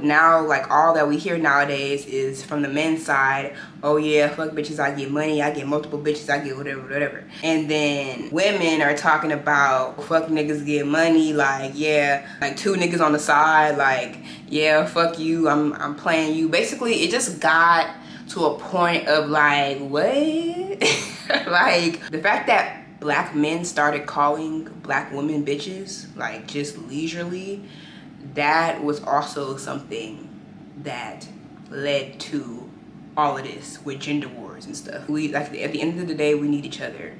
Now, like, all that we hear nowadays is from the men's side. Oh yeah, fuck bitches, I get money, I get multiple bitches, I get whatever. And then women are talking about fuck niggas get money, like, yeah, like 2 niggas on the side, like, yeah, fuck you, I'm playing you. Basically, it just got to a point of like, what? Like, the fact that black men started calling black women bitches, like, just leisurely, that was also something that led to all of this with gender wars and stuff. We, like, at the end of the day, we need each other.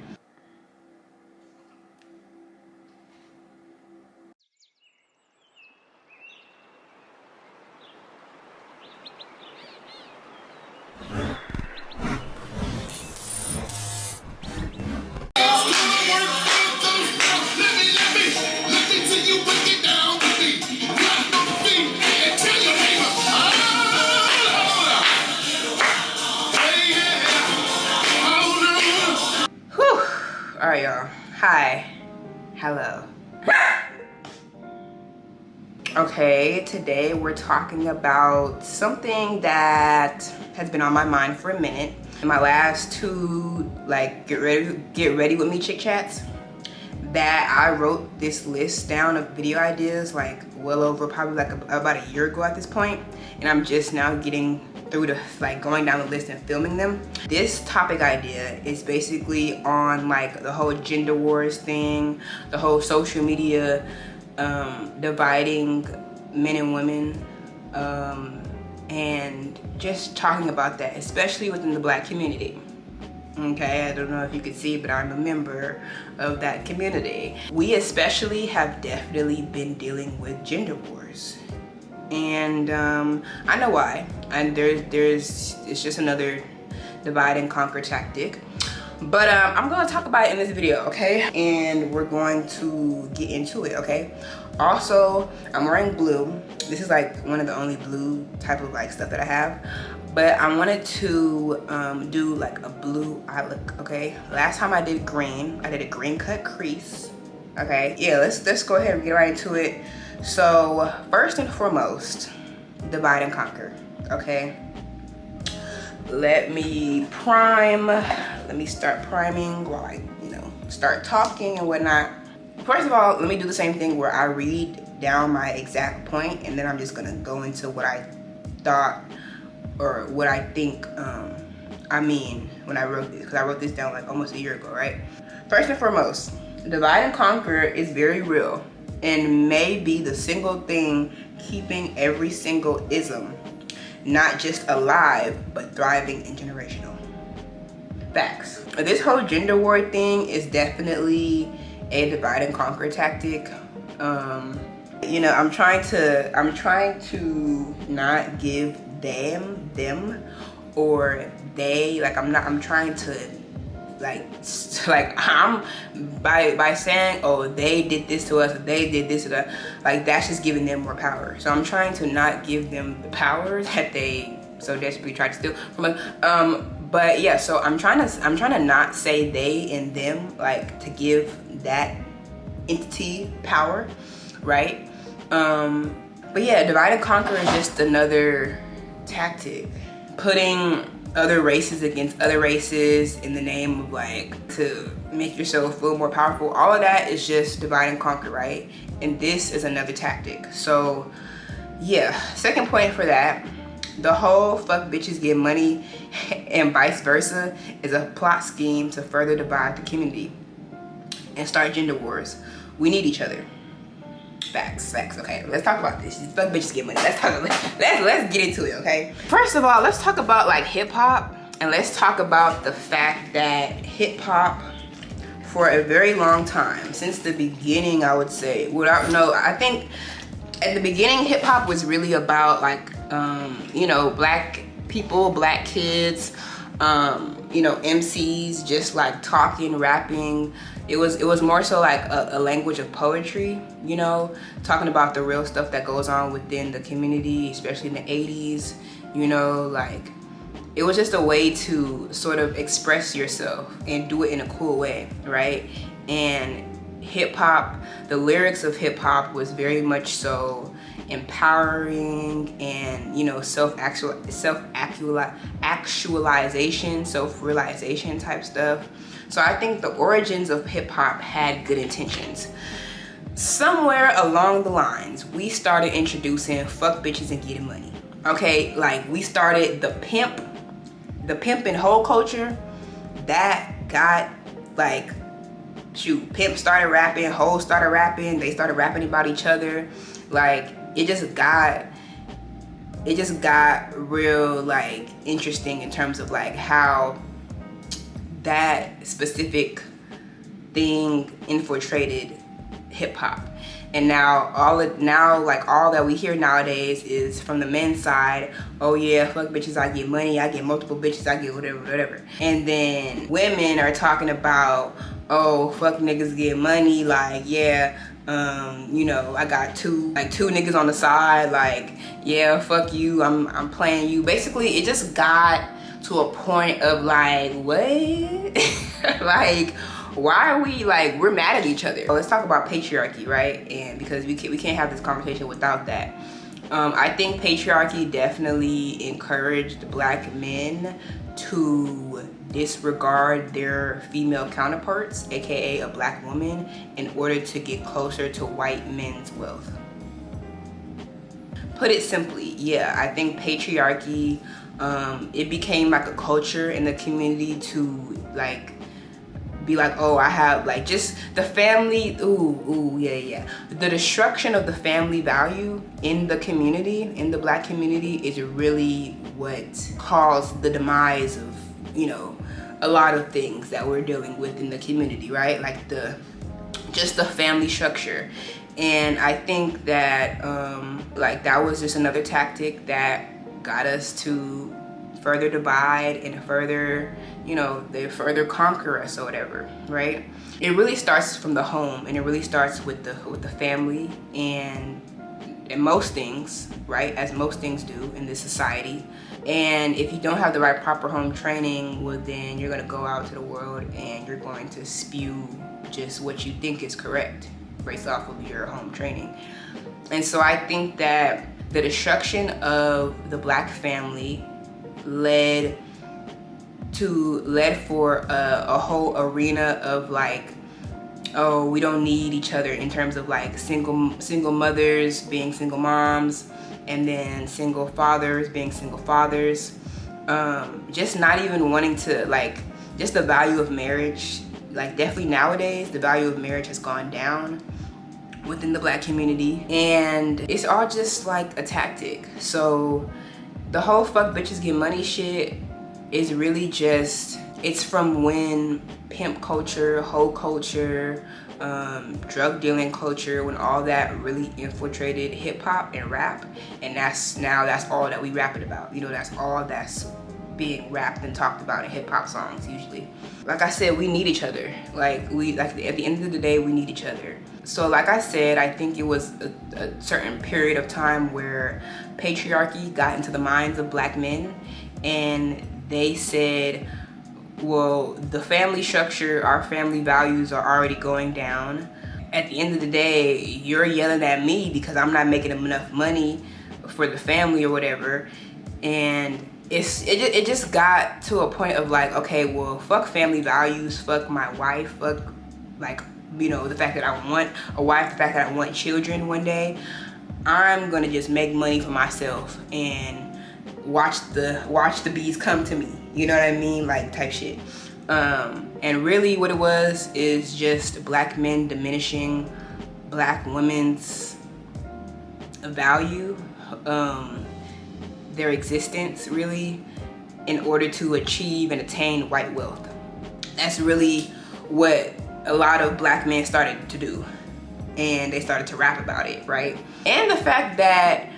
All right, y'all. Hi. Hello. Okay, today we're talking about something that has been on my mind for a minute. In my last 2, like, get ready with me chit chats, that I wrote this list down of video ideas like well over probably like about a year ago at this point, and I'm just now getting through to like going down the list and filming them. This topic idea is basically on like the whole gender wars thing, the whole social media dividing men and women, and just talking about that, especially within the black community. Okay, I don't know if you can see, but I'm a member of that community. We especially have definitely been dealing with gender wars, and I know why. And it's just another divide and conquer tactic. But I'm gonna talk about it in this video, okay? And we're going to get into it, okay? Also, I'm wearing blue. This is like one of the only blue type of like stuff that I have. But I wanted to do like a blue eye look, okay? Last time I did green. I did a green cut crease, okay? Yeah, let's go ahead and get right into it. So first and foremost, divide and conquer, okay? Let me prime. Let me start priming while I, start talking and whatnot. First of all, let me do the same thing where I read down my exact point, and then I'm just gonna go into what I thought or what I think I mean when I wrote this, because I wrote this down like almost a year ago, right? First and foremost, divide and conquer is very real and may be the single thing keeping every single ism not just alive, but thriving and generational. Facts. This whole gender war thing is definitely a divide and conquer tactic. I'm trying to not give them or they, like, I'm trying to I'm by saying, oh, they did this to us, or they did this to that, like, that's just giving them more power. So I'm trying to not give them the power that they so desperately tried to steal from us. But yeah, so I'm trying to not say they and them, like, to give that entity power, right? But yeah, divide and conquer is just another tactic, putting other races against other races in the name of, like, to make yourself feel more powerful. All of that is just divide and conquer, right? And this is another tactic. So yeah, second point for that, the whole fuck bitches get money and vice versa is a plot scheme to further divide the community and start gender wars. We need each other. Facts. Okay, let's talk about this. Fuck bitches get money. Let's get into it, okay? First of all, let's talk about like hip hop, and let's talk about the fact that hip hop, for a very long time, since the beginning, I would say, I think at the beginning hip hop was really about like black people, black kids, MCs just like talking, rapping. It was more so like a language of poetry, talking about the real stuff that goes on within the community, especially in the 80s, like, it was just a way to sort of express yourself and do it in a cool way, right? And hip hop, the lyrics of hip hop was very much so empowering and, you know, self-actualization, self-realization type stuff. So I think the origins of hip-hop had good intentions. Somewhere along the lines, we started introducing fuck bitches and getting money. Okay, like we started the pimp and hoe culture. That got like, shoot, pimp started rapping, hoes started rapping, they started rapping about each other. Like it just got real like interesting in terms of like how that specific thing infiltrated hip-hop. And now all that we hear nowadays is from the men's side. Oh yeah, fuck bitches, I get money, I get multiple bitches, I get whatever. And then women are talking about, oh, fuck niggas get money, like yeah, you know, I got two niggas on the side, like yeah, fuck you, I'm playing you. Basically it just got to a point of like, what? Like, why are we like, we're mad at each other. Let's talk about patriarchy, right? And because we can't have this conversation without that. I think patriarchy definitely encouraged black men to disregard their female counterparts, aka a black woman, in order to get closer to white men's wealth. Put it simply, yeah, I think patriarchy, it became like a culture in the community to like be like, oh, I have like just the family, yeah. The destruction of the family value in the community, in the black community, is really what caused the demise of, you know, a lot of things that we're dealing with in the community, right? Like just the family structure. And I think that like that was just another tactic that got us to further divide and further, you know, they further conquer us or whatever, right? It really starts from the home, and it really starts with the family and most things, right? As most things do in this society. And if you don't have the right proper home training, well then you're gonna go out to the world and you're going to spew just what you think is correct based off of your home training. And so I think that the destruction of the black family led for a whole arena of like, oh, we don't need each other, in terms of like single mothers being single moms, and then single fathers being single fathers. Just not even wanting to, like, just the value of marriage, like definitely nowadays the value of marriage has gone down within the black community, and it's all just like a tactic. So the whole fuck bitches get money shit is really just, it's from when pimp culture, hoe culture, drug dealing culture, when all that really infiltrated hip hop and rap, and that's all that we rapping about. You know, that's all that's being rapped and talked about in hip hop songs usually. Like I said, we need each other. Like at the end of the day, we need each other. So like I said, I think it was a certain period of time where patriarchy got into the minds of black men, and they said, well, the family structure, our family values are already going down. At the end of the day, you're yelling at me because I'm not making enough money for the family or whatever. And it just got to a point of like, okay, well, fuck family values, fuck my wife, fuck, like, you know, the fact that I want a wife, the fact that I want children one day. I'm gonna just make money for myself and watch the bees come to me, you know what I mean, like type shit. And really what it was is just black men diminishing black women's value, their existence really, in order to achieve and attain white wealth. That's really what a lot of black men started to do, and they started to rap about it, right? And the fact that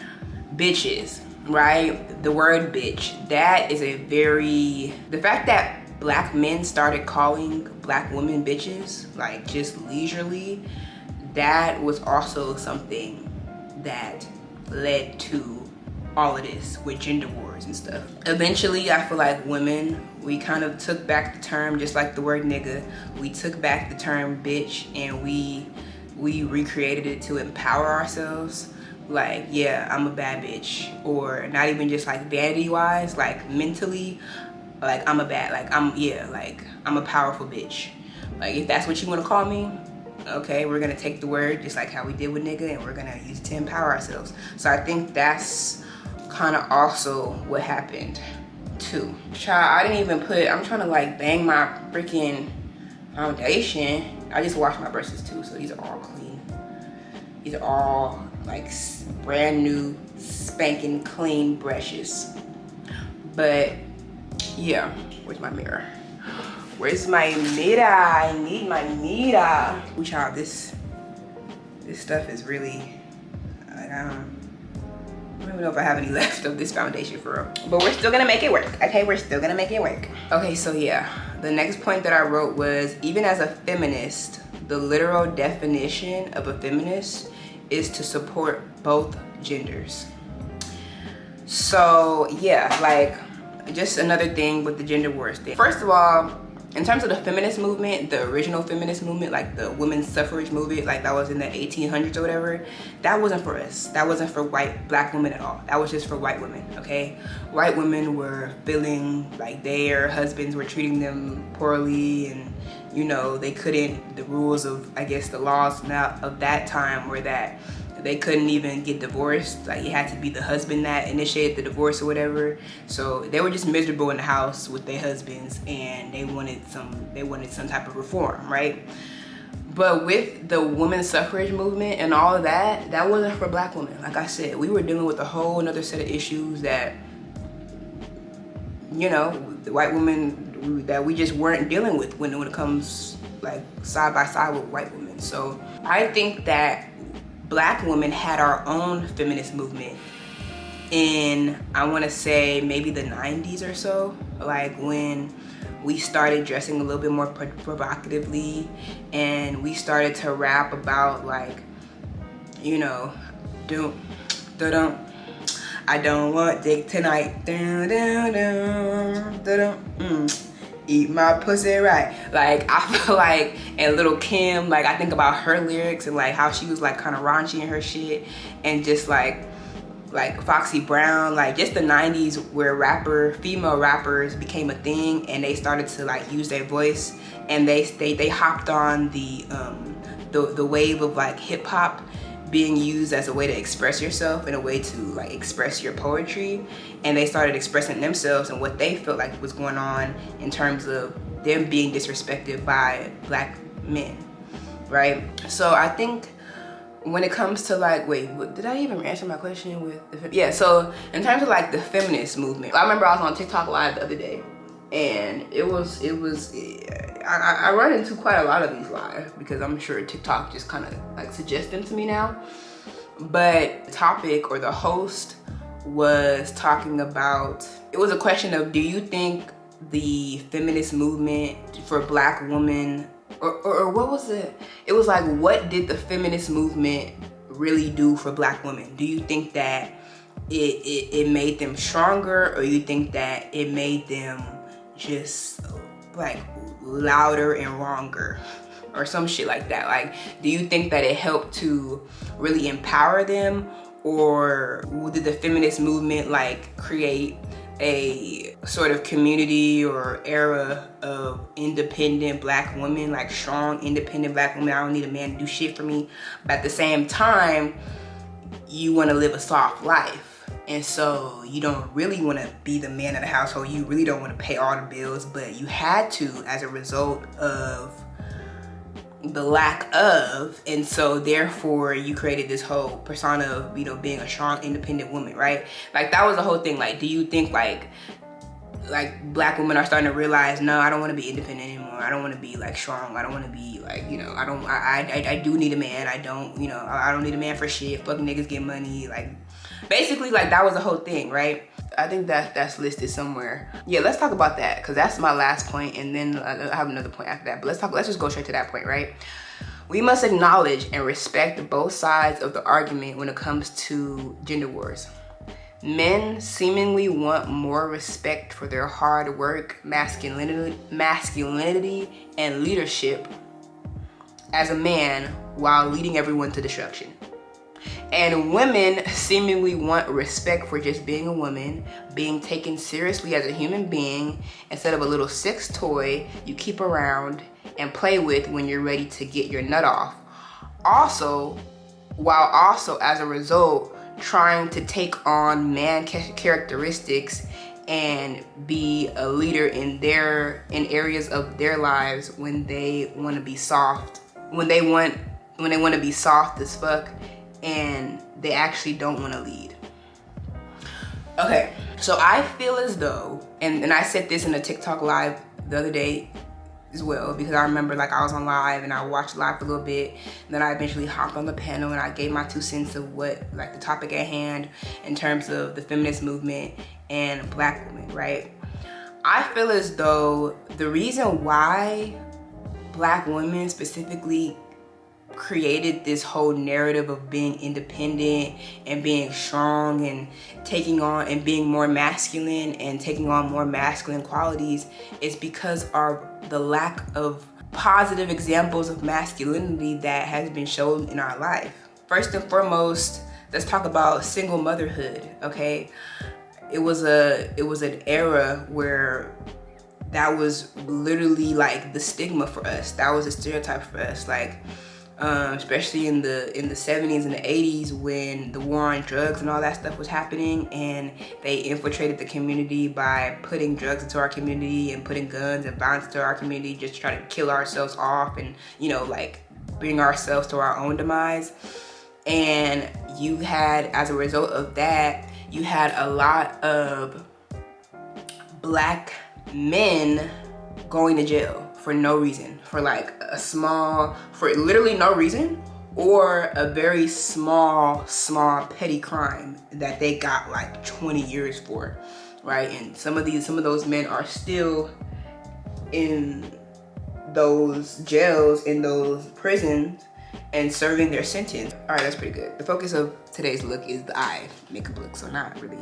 bitches, right, the word bitch, that is the fact that black men started calling black women bitches, like just leisurely, that was also something that led to all of this with gender wars and stuff. Eventually, I feel like women, we kind of took back the term, just like the word nigga. We took back the term bitch, and we recreated it to empower ourselves. like, yeah, I'm a bad bitch, or not even just like vanity wise, like mentally, like I'm a bad, like I'm a powerful bitch. Like if that's what you want to call me, okay, we're gonna take the word just like how we did with nigga, and we're gonna use it to empower ourselves. So I think that's kind of also what happened too. Child, I didn't even put, I'm trying to like bang my freaking foundation. I just washed my brushes too, so these are all clean. These are all like brand new, spanking clean brushes. But yeah, where's my mirror? Where's my needa? I need my needa. Ooh, child, this stuff is really, like, I don't even know if I have any left of this foundation for real. But we're still gonna make it work, okay? We're still gonna make it work. Okay, so yeah, the next point that I wrote was, even as a feminist, the literal definition of a feminist is to support both genders. So yeah, like, just another thing with the gender wars thing. First of all, in terms of the feminist movement, the original feminist movement, like the women's suffrage movement, like that was in the 1800s or whatever, that wasn't for us. That wasn't for black women at all. That was just for white women, okay? White women were feeling like their husbands were treating them poorly, and you know, they couldn't, the rules of, I guess, the laws now of that time were that they couldn't even get divorced. Like it had to be the husband that initiated the divorce or whatever. So they were just miserable in the house with their husbands, and they wanted some type of reform, right? But with the women's suffrage movement and all of that, that wasn't for black women. Like I said, we were dealing with a whole another set of issues that, you know, the white women, that we just weren't dealing with when it comes like side by side with white women. So I think that black women had our own feminist movement in, I want to say maybe the 90s or so, like when we started dressing a little bit more provocatively, and we started to rap about, like, you know, I don't want dick tonight, eat my pussy right. Like, I feel like, and Little Kim, like I think about her lyrics and like how she was like kind of raunchy in her shit, and just like Foxy Brown, like just the 90s where female rappers became a thing, and they started to like use their voice, and they hopped on the wave of like hip hop being used as a way to express yourself, and a way to like express your poetry, and they started expressing themselves and what they felt like was going on in terms of them being disrespected by black men, right? So I think when it comes to like, wait, did I even answer my question with yeah, so in terms of like the feminist movement, I remember I was on TikTok live the other day, and I run into quite a lot of these live because I'm sure TikTok just kind of like suggests them to me now. But the topic, or the host, was talking about, it was a question of, do you think the feminist movement for black women, or what was it? It was like, what did the feminist movement really do for black women? Do you think that it made them stronger, or you think that it made them just like louder and wronger, or some shit like that? Like, do you think that it helped to really empower them, or did the feminist movement like create a sort of community or era of independent black women, like strong independent black women? I don't need a man to do shit for me, but at the same time you want to live a soft life, and so you don't really want to be the man of the household, you really don't want to pay all the bills, but you had to as a result of the lack of, and so therefore you created this whole persona of, you know, being a strong independent woman, right? Like that was the whole thing. Like, do you think like black women are starting to realize, no, I don't want to be independent anymore, I don't want to be like strong, I don't want to be like, you know, I do need a man, I don't need a man for shit, fuck niggas get money, like basically like that was the whole thing, right? I think that's listed somewhere. Yeah, let's talk about that, because that's my last point, and then I have another point after that, but let's just go straight to that point, right? We must acknowledge and respect both sides of the argument when it comes to gender wars. Men seemingly want more respect for their hard work, masculinity, and leadership as a man, while leading everyone to destruction. And women seemingly want respect for just being a woman, being taken seriously as a human being instead of a little sex toy you keep around and play with when you're ready to get your nut off. While also as a result trying to take on man characteristics and be a leader in areas of their lives when they want to be soft, when they want to be soft as fuck, and they actually don't want to lead. Okay, so I feel as though, and I said this in a TikTok live the other day as well, because I remember like I was on live and I watched live for a little bit, and then I eventually hopped on the panel and I gave my 2 cents of what, like, the topic at hand in terms of the feminist movement and Black women, right? I feel as though the reason why Black women specifically created this whole narrative of being independent and being strong and taking on and being more masculine and taking on more masculine qualities is because of the lack of positive examples of masculinity that has been shown in our life. First and foremost, let's talk about single motherhood, okay? It was an era where that was literally like the stigma for us. That was a stereotype for us, like especially in the 70s and the 80s when the war on drugs and all that stuff was happening, and they infiltrated the community by putting drugs into our community and putting guns and violence into our community just to try to kill ourselves off and, you know, like bring ourselves to our own demise. And you had, as a result of that, you had a lot of Black men going to jail for no reason, for like for literally no reason, or a very small petty crime that they got like 20 years for, right? And some of those men are still in those jails, in those prisons, and serving their sentence. All right, that's pretty good. The focus of today's look is the eye makeup look, so not really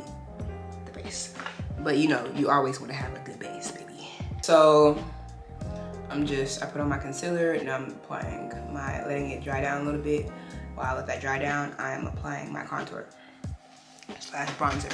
the base. But you know, you always want to have a good base, baby. So I put on my concealer and I'm letting it dry down a little bit. While I let that dry down, I am applying my contour / bronzer.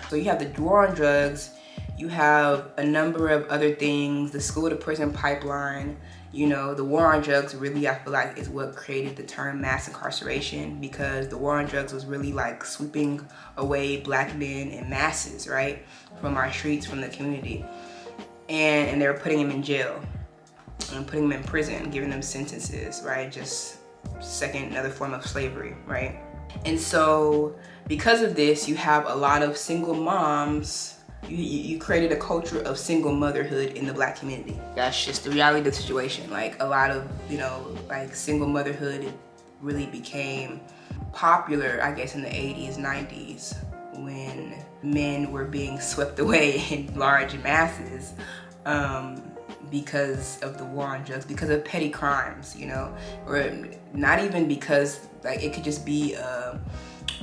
So you have the war on drugs, you have a number of other things, the school to prison pipeline. You know, the war on drugs really, I feel like, is what created the term mass incarceration, because the war on drugs was really like sweeping away Black men in masses, right? From our streets, from the community. And they were putting them in jail and putting them in prison, giving them sentences, right? Just another form of slavery, right? And so because of this, you have a lot of single moms. You created a culture of single motherhood in the Black community. That's just the reality of the situation. Like a lot of, you know, like single motherhood really became popular, I guess, in the 80s, 90s, when men were being swept away in large masses because of the war on drugs, because of petty crimes, you know, or not even because, like, it could just be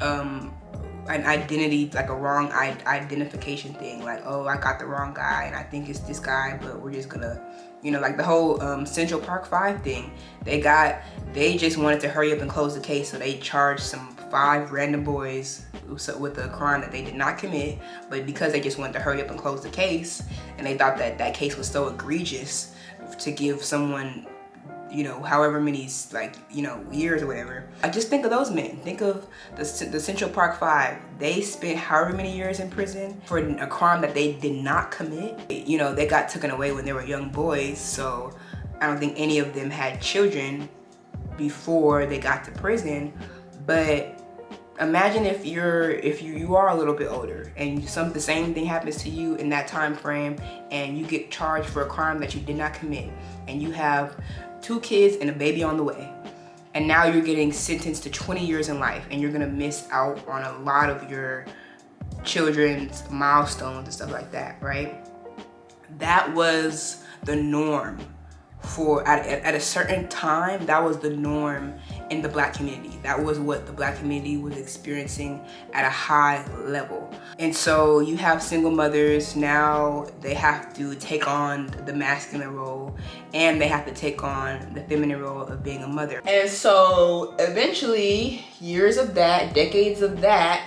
an identity, like a wrong identification thing, like, oh, I got the wrong guy and I think it's this guy, but we're just gonna, you know, like the whole Central Park 5 thing. They just wanted to hurry up and close the case, so they charged some 5 random boys with a crime that they did not commit, but because they just wanted to hurry up and close the case, and they thought that that case was so egregious to give someone, you know, however many, like, you know, years or whatever. I just think of those men. Think of the Central Park 5. They spent however many years in prison for a crime that they did not commit. You know, they got taken away when they were young boys, so I don't think any of them had children before they got to prison. But imagine if you are a little bit older and the same thing happens to you in that time frame, and you get charged for a crime that you did not commit, and you have 2 kids and a baby on the way, and now you're getting sentenced to 20 years in life, and you're gonna miss out on a lot of your children's milestones and stuff like that, right? That was the norm at a certain time. That was the norm in the Black community. That was what the Black community was experiencing at a high level. And so you have single mothers now, they have to take on the masculine role and they have to take on the feminine role of being a mother. And so eventually, years of that, decades of that,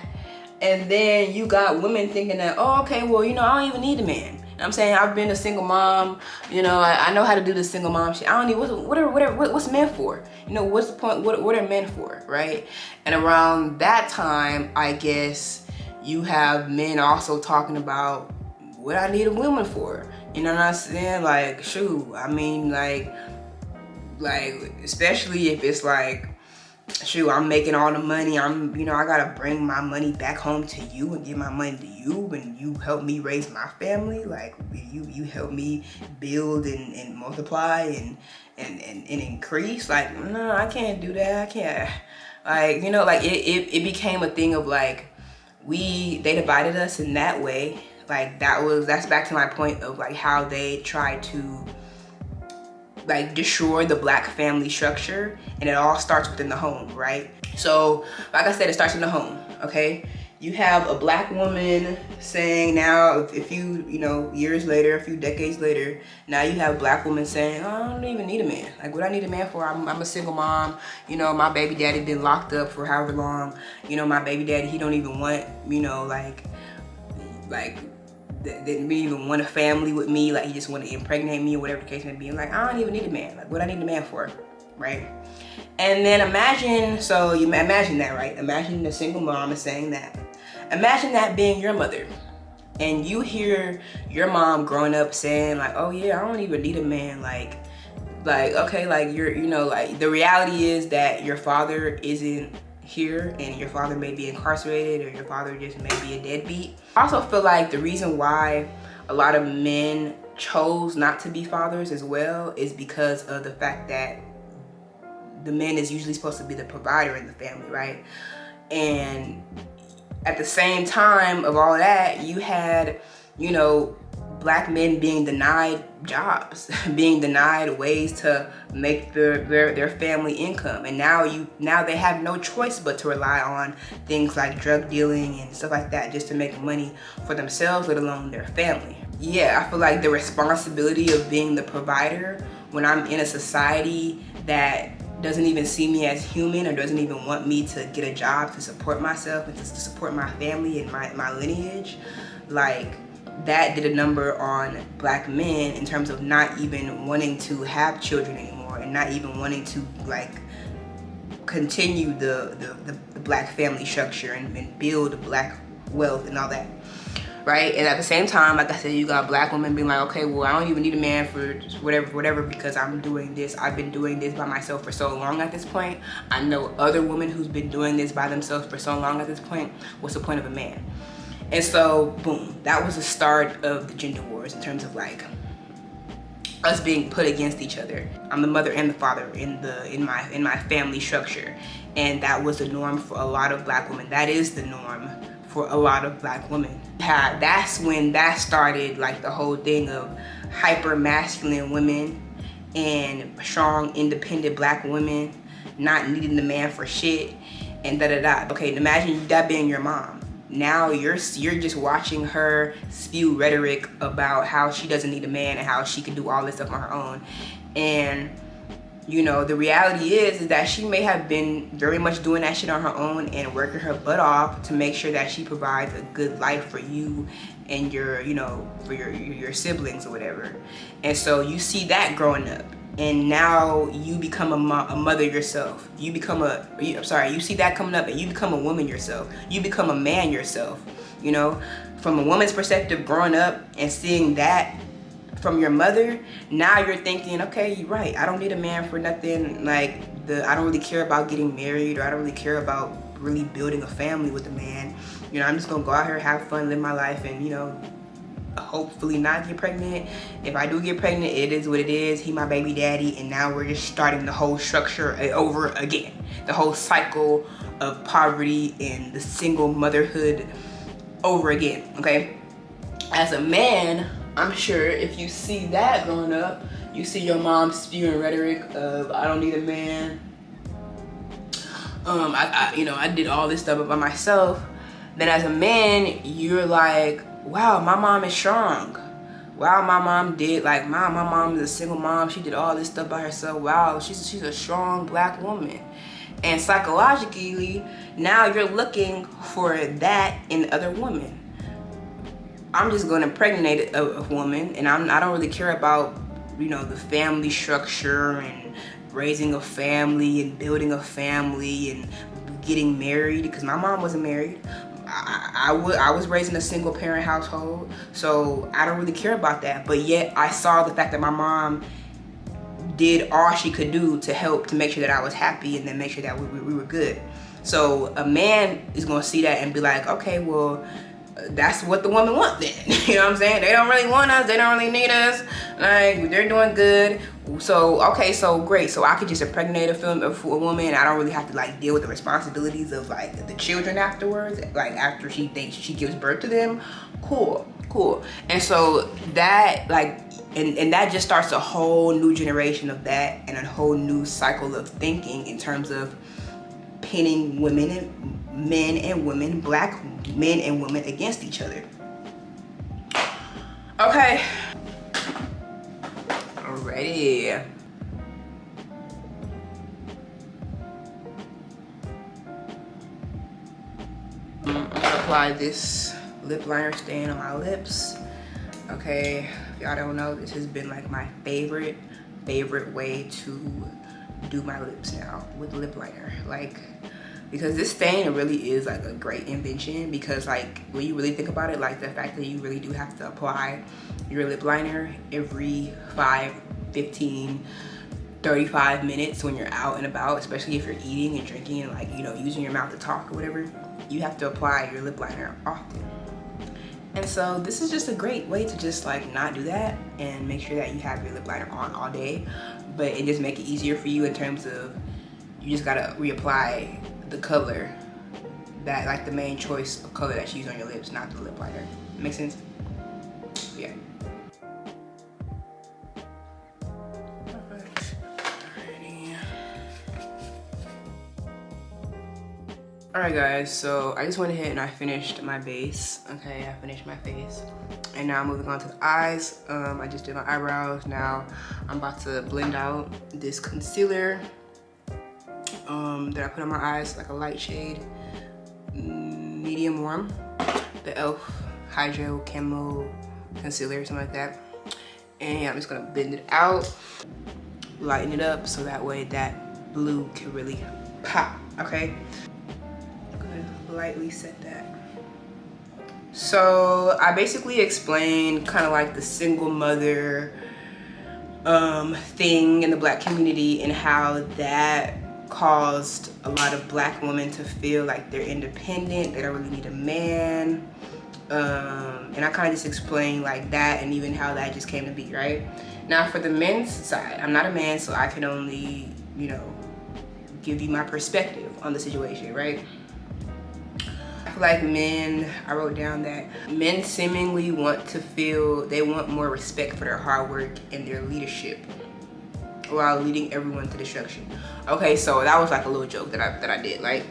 and then you got women thinking that, oh, okay, well, you know, I don't even need a man. I'm saying, I've been a single mom, you know, I know how to do the single mom shit. I don't need, what's men for? You know, what's the point, what are men for, right? And around that time, I guess, you have men also talking about what I need a woman for. You know what I'm saying? Like, shoot, I mean, like, especially if it's like, shoot, I'm making all the money, you know, I gotta bring my money back home to you and give my money to you, and you help me raise my family, like, you help me build and multiply and increase. Like, no, I can't do that, I can't. Like, you know, like, it became a thing of like, they divided us in that way. Like, that's back to my point of like how they tried to like destroy the Black family structure, and it all starts within the home, right? So like I said, it starts in the home, okay? You have a Black woman saying now, if you know, years later, a few decades later, now you have a Black woman saying, oh, I don't even need a man. Like, what I need a man for? I'm a single mom. You know, my baby daddy been locked up for however long. You know, my baby daddy, he don't even want, you know, like didn't even want a family with me. Like, he just want to impregnate me or whatever the case may be. I'm like, I don't even need a man. Like, what I need a man for, right? And then imagine that, right? Imagine the single mom is saying that. Imagine that being your mother, and you hear your mom growing up saying like, oh yeah, I don't even need a man. Like okay, like, you know, like, the reality is that your father isn't here, and your father may be incarcerated, or your father just may be a deadbeat. I also feel like the reason why a lot of men chose not to be fathers as well is because of the fact that the man is usually supposed to be the provider in the family, right? And at the same time of all that, you had, you know, Black men being denied jobs, being denied ways to make their family income, and now they have no choice but to rely on things like drug dealing and stuff like that just to make money for themselves, let alone their family. Yeah, I feel like the responsibility of being the provider when I'm in a society that doesn't even see me as human, or doesn't even want me to get a job to support myself and to support my family and my lineage, like, that did a number on Black men in terms of not even wanting to have children anymore, and not even wanting to like continue the Black family structure and build Black wealth and all that, right? And at the same time, like I said, you got Black women being like, okay, well, I don't even need a man for whatever, because I'm doing this. I've been doing this by myself for so long at this point. I know other women who's been doing this by themselves for so long at this point. What's the point of a man? And so, boom, that was the start of the gender wars in terms of like us being put against each other. I'm the mother and the father in my family structure, and that was the norm for a lot of Black women. That is the norm for a lot of Black women. That's when that started, like, the whole thing of hyper masculine women and strong, independent Black women not needing the man for shit and da-da-da. Okay, imagine that being your mom. Now you're just watching her spew rhetoric about how she doesn't need a man and how she can do all this stuff on her own. And, you know, the reality is that she may have been very much doing that shit on her own and working her butt off to make sure that she provides a good life for you and your, you know, for your siblings or whatever. And so you see that growing up. And now you become a mother yourself. You see that coming up, and you become a woman yourself. You become a man yourself, you know? From a woman's perspective, growing up and seeing that from your mother, now you're thinking, okay, you're right. I don't need a man for nothing. Like, I don't really care about getting married, or I don't really care about really building a family with a man. You know, I'm just gonna go out here, have fun, live my life, and, you know, hopefully not get pregnant. If I do get pregnant, it is what it is. He my baby daddy, and now we're just starting the whole structure over again. The whole cycle of poverty and the single motherhood over again, okay? As a man, I'm sure if you see that growing up, you see your mom spewing rhetoric of, I don't need a man, I did all this stuff by myself. Then as a man, you're like, wow, my mom is strong. Wow, my mom did, like, my mom is a single mom. She did all this stuff by herself. Wow, she's a strong black woman. And psychologically, now you're looking for that in other women. I'm just going to impregnate a woman, and I don't really care about, the family structure and raising a family and building a family and getting married, because my mom wasn't married. I was raised in a single parent household, so I don't really care about that. But yet I saw the fact that my mom did all she could do to help to make sure that I was happy and then make sure that we were good. So a man is going to see that and be like, okay, well, that's what the woman wants then. You know what I'm saying? They don't really want us. They don't really need us. Like, they're doing good. So, okay, so great. So I could just impregnate a woman. I don't really have to, like, deal with the responsibilities of, like, the children afterwards. Like, after she gives birth to them. Cool. And so that, like, and that just starts a whole new generation of that and a whole new cycle of thinking in terms of pitting men and women, black men and women against each other. Okay. Alrighty. I'm gonna apply this lip liner stain on my lips. Okay, if y'all don't know, this has been like my favorite way to do my lips now with lip liner. Like, because this stain really is like a great invention, because like when you really think about it, like the fact that you really do have to apply your lip liner every 5, 15, 35 minutes when you're out and about, especially if you're eating and drinking and, like, using your mouth to talk or whatever, you have to apply your lip liner often. And so this is just a great way to just like not do that and make sure that you have your lip liner on all day, but it just make it easier for you in terms of you just gotta reapply the color that, like, the main choice of color that you use on your lips, not the lip liner. Make sense? Yeah. Alright guys, so I just went ahead and I finished my base. Okay, I finished my face. And now I'm moving on to the eyes. I just did my eyebrows. Now I'm about to blend out this concealer that I put on my eyes, like a light shade, medium warm. The e.l.f. Hydro Camo Concealer or something like that. And I'm just gonna blend it out, lighten it up so that way that blue can really pop, okay? Lightly set that. So I basically explained kind of like the single mother thing in the black community and how that caused a lot of black women to feel like they're independent, they don't really need a man, and I kind of just explained like that and even how that just came to be, right? Now for the men's side, I'm not a man, so I can only, give you my perspective on the situation, right? Like men, I wrote down that men seemingly want to feel, they want more respect for their hard work and their leadership while leading everyone to destruction. Okay, so that was like a little joke that I did. Like,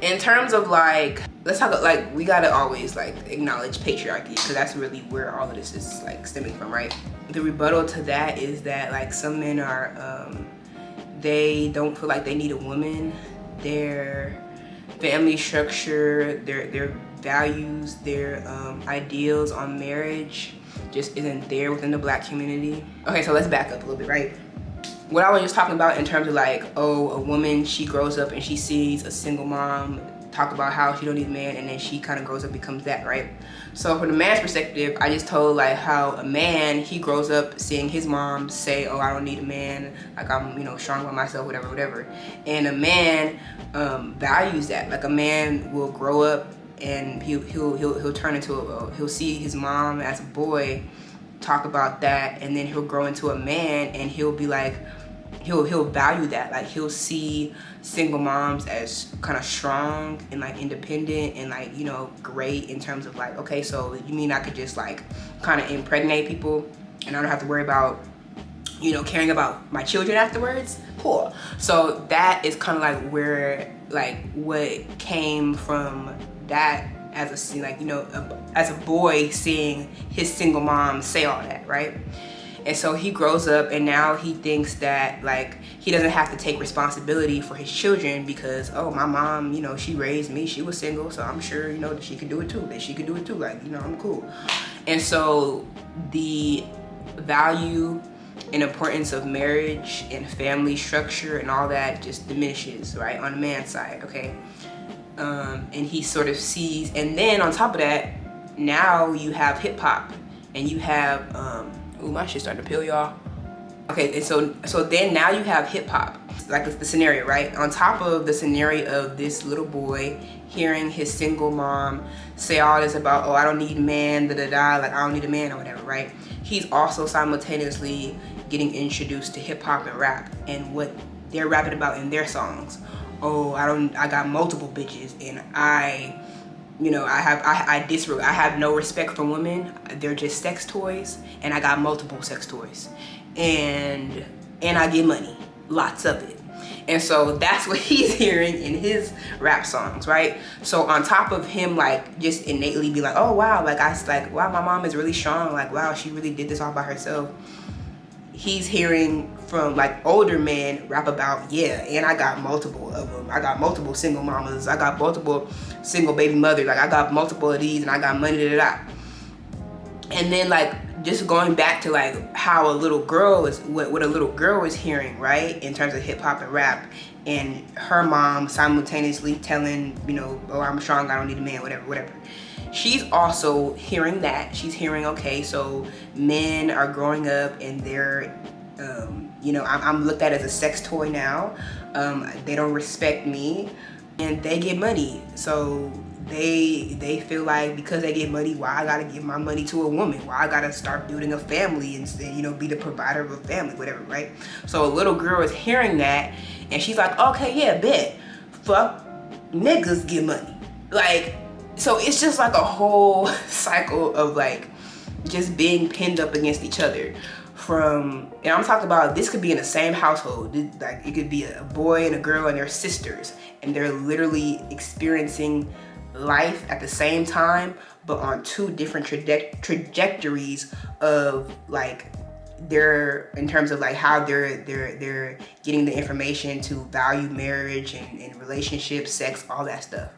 in terms of like, let's talk, like, we gotta always like acknowledge patriarchy, because that's really where all of this is like stemming from, right? The rebuttal to that is that like some men are, they don't feel like they need a woman. Their family structure, their values, their ideals on marriage just isn't there within the black community. Okay, so let's back up a little bit, right? What I was just talking about in terms of like, oh, a woman, she grows up and she sees a single mom talk about how she don't need a man, and then she kind of grows up and becomes that, right? So from the man's perspective, I just told like how a man, he grows up seeing his mom say, oh, I don't need a man, like I'm, strong by myself, whatever. And a man values that. Like a man will grow up and he'll turn into he'll see his mom as a boy talk about that, and then he'll grow into a man and he'll be like, he'll value that. Like he'll see single moms as kind of strong and like independent and like, great in terms of like, okay, so you mean I could just like kind of impregnate people and I don't have to worry about, you know, caring about my children afterwards, cool. So that is kind of like where, like, what came from that as a scene, like, you know, as a boy seeing his single mom say all that, right? And so he grows up and now he thinks that, like, he doesn't have to take responsibility for his children because, oh, my mom, you know, she raised me, she was single, so I'm sure, you know, that she could do it too, like, you know, I'm cool. And so the value and importance of marriage and family structure and all that just diminishes, right, on the man's side, okay? And he sort of sees, and then on top of that, now you have hip hop and you have, ooh, my shit's starting to peel, y'all. Okay, and so then now you have hip hop, like the scenario, right? On top of the scenario of this little boy hearing his single mom say all this about, oh, I don't need a man, da da da, like I don't need a man or whatever, right? He's also simultaneously getting introduced to hip hop and rap and what they're rapping about in their songs. Oh, I got multiple bitches and I have no respect for women. They're just sex toys, and I got multiple sex toys, and I get money, lots of it. And so that's what he's hearing in his rap songs, right? So on top of him, like, just innately be like, oh wow, wow, my mom is really strong, like, wow, she really did this all by herself. He's hearing from, like, older men rap about, yeah, and I got multiple of them. I got multiple single mamas. I got multiple single baby mothers. Like, I got multiple of these and I got money, da da da. And then, like, just going back to, like, how a little girl is, what a little girl is hearing, right, in terms of hip hop and rap, and her mom simultaneously telling, you know, oh, I'm strong, I don't need a man, whatever. She's also hearing that. She's hearing, okay, so men are growing up and they're, you know, I'm looked at as a sex toy now. They don't respect me and they get money. So they feel like because they get money, why I gotta give my money to a woman? Why I gotta start building a family and, you know, be the provider of a family, whatever, right? So a little girl is hearing that and she's like, okay, yeah, bet. Fuck, niggas get money. Like, so it's just like a whole cycle of, like, just being pinned up against each other. And I'm talking about, this could be in the same household. Like, it could be a boy and a girl and they're sisters and they're literally experiencing life at the same time, but on two different trajectories of, like, in terms of, like, how they're getting the information to value marriage and relationships, sex, all that stuff.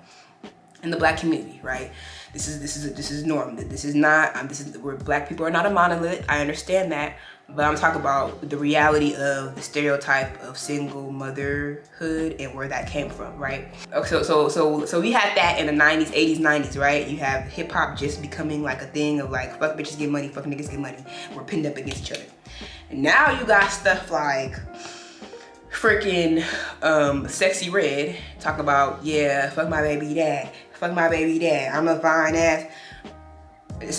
In the Black community, right? This is norm. This is where Black people are not a monolith. I understand that, but I'm talking about the reality of the stereotype of single motherhood and where that came from, right? Okay, so we had that in the 90s, 80s, 90s, right? You have hip hop just becoming like a thing of, like, fuck bitches get money, fuck niggas get money. We're pinned up against each other. And now you got stuff like freaking Sexy Red talk about, yeah, fuck my baby dad. Fuck my baby dad. I'm a fine ass.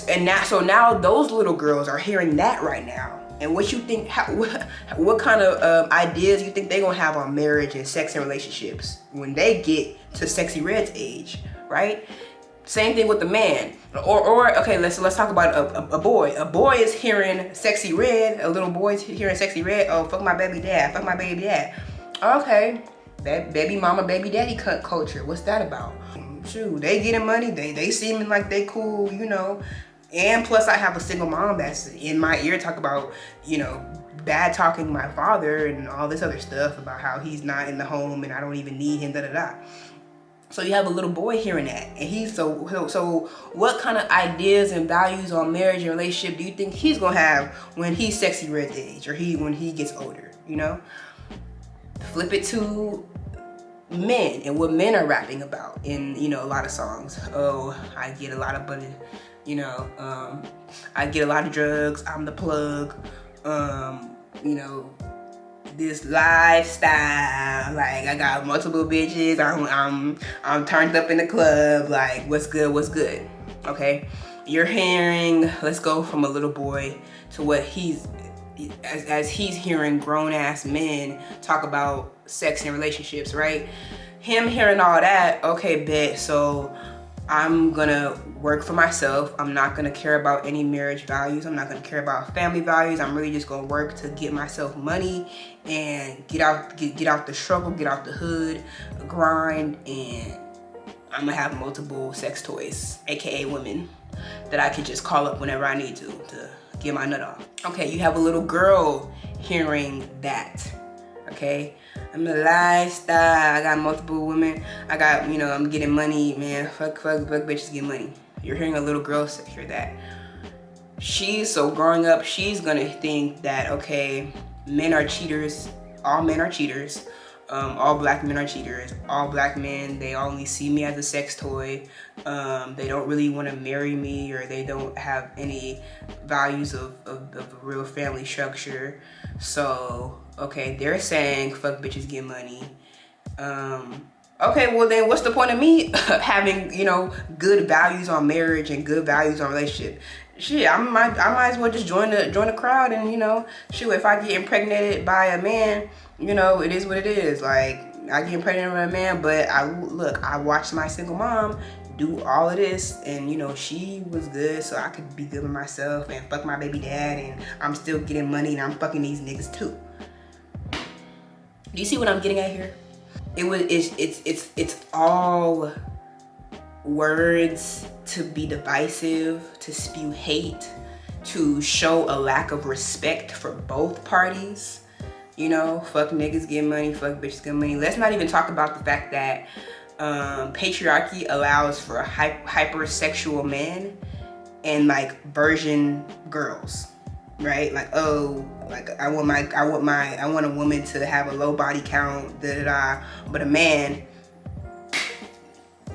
And now those little girls are hearing that right now. And what you think, what kind of ideas you think they gonna have on marriage and sex and relationships when they get to Sexy Red's age, right? Same thing with the man. Or okay, let's talk about a boy. A boy is hearing Sexy Red. A little boy's hearing Sexy Red. Oh, fuck my baby dad. Fuck my baby dad. Okay, baby mama, baby daddy culture. What's that about? Shoot, they getting money. They seeming like they cool, you know. And plus, I have a single mom that's in my ear talk about, you know, bad talking my father and all this other stuff about how he's not in the home and I don't even need him, da da da. So you have a little boy hearing that, and he's so what kind of ideas and values on marriage and relationship do you think he's gonna have when he's Sexy Red's age or when he gets older, you know? Flip it to men and what men are rapping about in, you know, a lot of songs. Oh, I get a lot of money, you know, I get a lot of drugs, I'm the plug, you know, this lifestyle, like I got multiple bitches, I'm turned up in the club, like what's good, okay? You're hearing, let's go from a little boy to what as he's hearing grown ass men talk about sex and relationships, right? Him hearing all that, okay, bet, so I'm gonna work for myself. I'm not gonna care about any marriage values. I'm not gonna care about family values. I'm really just gonna work to get myself money and get out the struggle, get out the hood, grind, and I'm gonna have multiple sex toys, aka women, that I can just call up whenever I need to get my nut off. Okay, you have a little girl hearing that. Okay, I'm a lifestyle. I got multiple women. I got, you know, I'm getting money, man. Fuck bitches get money. You're hearing a little girl hear that. So growing up, she's gonna think that, okay, men are cheaters. All men are cheaters. All black men are cheaters. All black men, they only see me as a sex toy. They don't really want to marry me, or they don't have any values of a real family structure. So, okay, they're saying fuck bitches get money. Okay, well then what's the point of me having, you know, good values on marriage and good values on relationship? Shit, I might as well just join the crowd, and, you know, shoot, if I get impregnated by a man, you know, it is what it is. Like, I get impregnated by a man, but I watched my single mom do all of this, and, you know, she was good, so I could be good with myself and fuck my baby dad, and I'm still getting money, and I'm fucking these niggas too. Do you see what I'm getting at here? It's all words to be divisive, to spew hate, to show a lack of respect for both parties. You know, fuck niggas get money, fuck bitches get money. Let's not even talk about the fact that patriarchy allows for hypersexual men and like virgin girls, right? Like, oh, like I want a woman to have a low body count, but a man,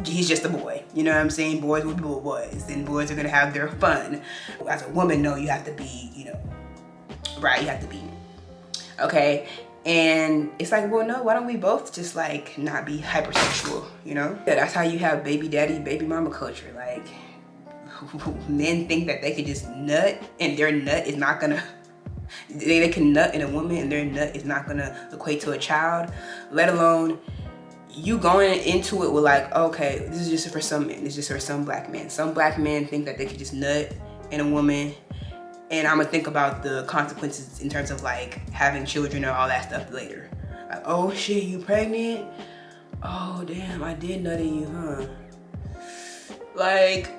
he's just a boy. You know what I'm saying? Boys will be boys, and boys are gonna have their fun. As a woman, no, you have to be, you know, right? You have to be, okay. And it's like, well, no, why don't we both just like not be hypersexual, you know? Yeah, that's how you have baby daddy, baby mama culture. Like, men think that they could just nut, and their nut is not gonna, they can nut in a woman and their nut is not gonna equate to a child, let alone you going into it with like, okay, this is just for some men, this is just for some black men. Some black men think that they could just nut in a woman, and I'm gonna think about the consequences in terms of like having children and all that stuff later. Like, oh shit, you pregnant? Oh damn, I did nut in you, huh? Like,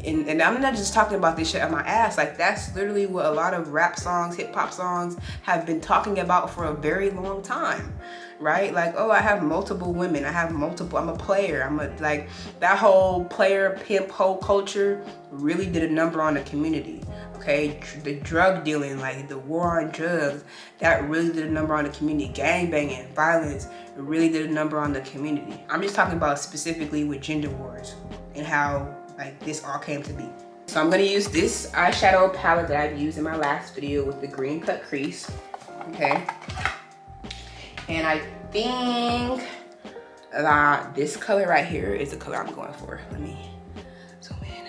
and I'm not just talking about this shit on my ass. Like, that's literally what a lot of rap songs, hip hop songs have been talking about for a very long time, right? Like, oh, I have multiple women, I'm a player, like, that whole player pimp hoe culture really did a number on the community, okay? The drug dealing, like the war on drugs, that really did a number on the community. Gang banging, violence, it really did a number on the community. I'm just talking about specifically with gender wars and how like this all came to be. So I'm gonna use this eyeshadow palette that I've used in my last video with the green cut crease, okay? And I think that this color right here is the color I'm going for. Let me zoom in.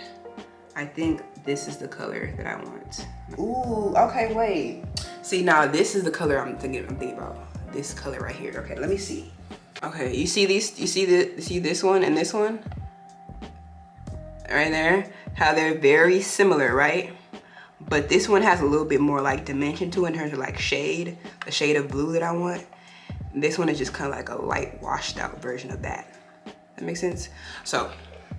I think this is the color that I want. Ooh, okay, wait. See, now this is the color I'm thinking about. This color right here. Okay, let me see. Okay, you see these? You see this one and this one? Right there, how they're very similar, right? But this one has a little bit more like dimension to it in terms of like shade, the shade of blue that I want. This one is just kind of like a light washed out version of that. That makes sense? So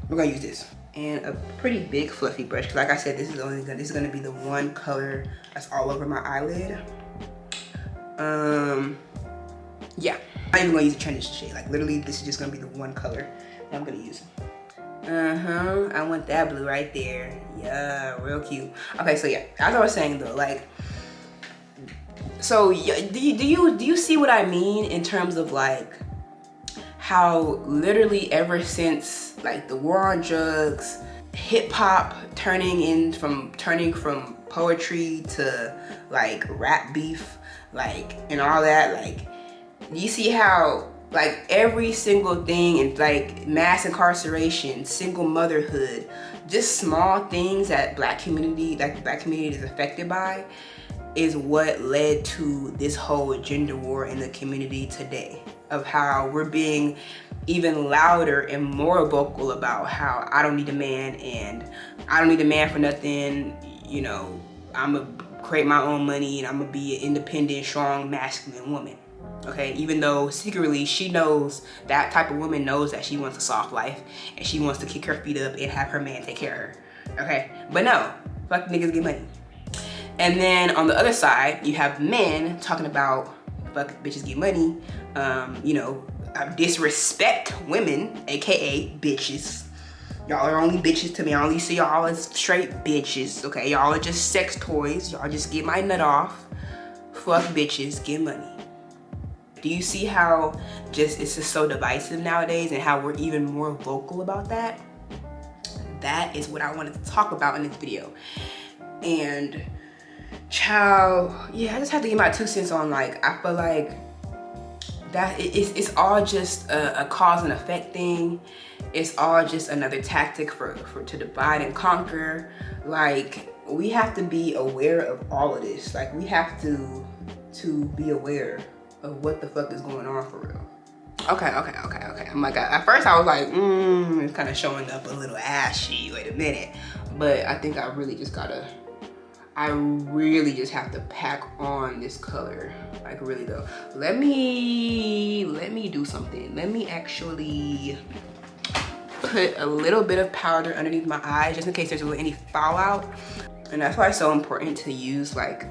we're gonna use this and a pretty big fluffy brush, because like I said, this is gonna be the one color that's all over my eyelid. Yeah, I'm not even gonna use a transition shade. Like, literally, this is just gonna be the one color that I'm gonna use. I want that blue right there. Yeah, real cute. Okay, so yeah, as I was saying though, like, so do you see what I mean in terms of like how literally ever since like the war on drugs, hip hop turning from poetry to like rap beef, like, and all that, like, you see how like every single thing, and like mass incarceration, single motherhood, just small things that black community is affected by, is what led to this whole gender war in the community today, of how we're being even louder and more vocal about how I don't need a man and I don't need a man for nothing. You know, I'm gonna create my own money and I'm gonna be an independent, strong, masculine woman. Okay, even though secretly she knows, that type of woman knows that she wants a soft life and she wants to kick her feet up and have her man take care of her. Okay, but no, fuck niggas get money. And then on the other side, you have men talking about fuck bitches get money, you know, disrespect women, aka bitches. Y'all are only bitches to me. I only see y'all as straight bitches, okay? Y'all are just sex toys. Y'all just get my nut off. Fuck bitches, get money. Do you see how it's just so divisive nowadays and how we're even more vocal about that? That is what I wanted to talk about in this video. And child, yeah, I just have to get my 2 cents on, like, I feel like that it's all just a cause and effect thing. It's all just another tactic to divide and conquer. Like, we have to be aware of all of this. Like, we have to be aware of what the fuck is going on for real. Okay. Oh my God. At first I was like, it's kind of showing up a little ashy. Wait a minute. But I think I really just have to pack on this color. Like, really though. Let me do something. Let me actually put a little bit of powder underneath my eyes just in case there's any fallout. And that's why it's so important to use like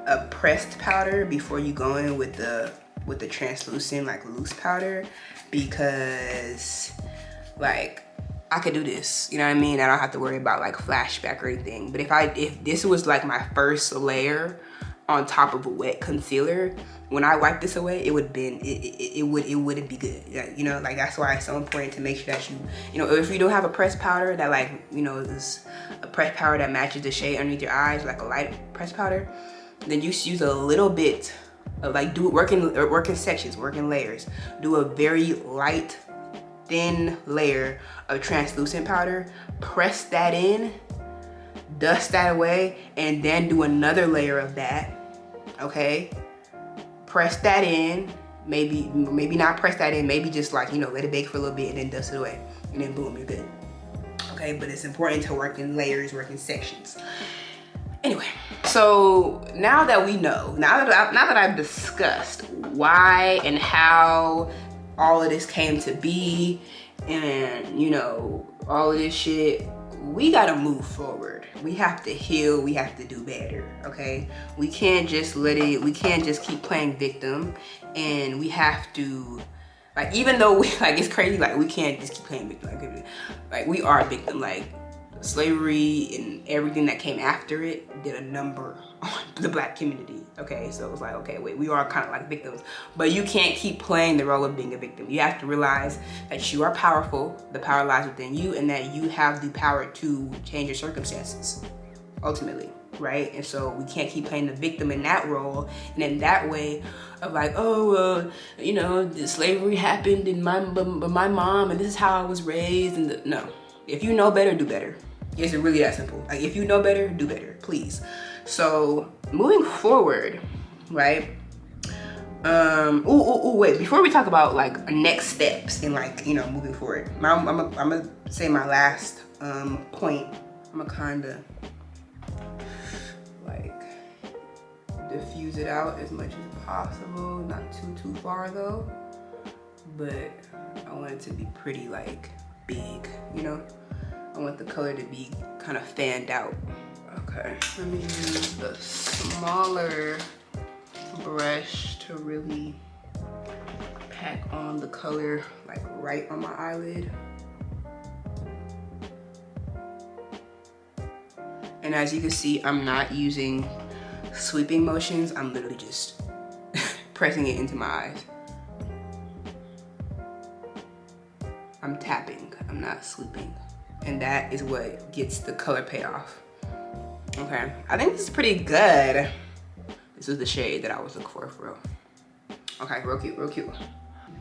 a pressed powder before you go in with the translucent, like, loose powder, because like I could do this, you know what I mean? I don't have to worry about like flashback or anything. But if this was like my first layer on top of a wet concealer, when I wipe this away, it wouldn't be good. You know, like, that's why it's so important to make sure that you know, if you don't have a pressed powder that, like, you know, is a pressed powder that matches the shade underneath your eyes, like a light pressed powder, then you use a little bit of, like, work in sections, work in layers. Do a very light, thin layer of translucent powder, press that in, dust that away, and then do another layer of that, okay? Press that in, maybe not press that in, maybe just, like, you know, let it bake for a little bit and then dust it away, and then boom, you're good. Okay, but it's important to work in layers, work in sections. Anyway, so now that we know, now that I've discussed why and how all of this came to be, and, you know, all of this shit, we gotta move forward. We have to heal, we have to do better, okay? We can't just keep playing victim, and we have to, like, even though it's crazy, like, we can't just keep playing victim, like we are a victim. Like, slavery and everything that came after it did a number on the Black community, okay? So it was like, okay, wait, we are kind of like victims, but you can't keep playing the role of being a victim. You have to realize that you are powerful, the power lies within you, and that you have the power to change your circumstances, ultimately, right? And so we can't keep playing the victim in that role, and in that way of like, oh, you know, the slavery happened in my mom, and this is how I was raised, and no. If you know better, do better. It's really that simple. Like, if you know better, do better, please. So moving forward, right? Wait, before we talk about like next steps and, like, you know, moving forward, I'm gonna say my last point. I'm gonna kind of like diffuse it out as much as possible, not too far though, but I want it to be pretty, like, big, you know? I want the color to be kind of fanned out. Okay, let me use the smaller brush to really pack on the color, like, right on my eyelid. And as you can see, I'm not using sweeping motions. I'm literally just pressing it into my eyes. I'm tapping, I'm not sweeping. And that is what gets the color payoff. Okay, I think this is pretty good. This is the shade that I was looking for real. Okay, real cute.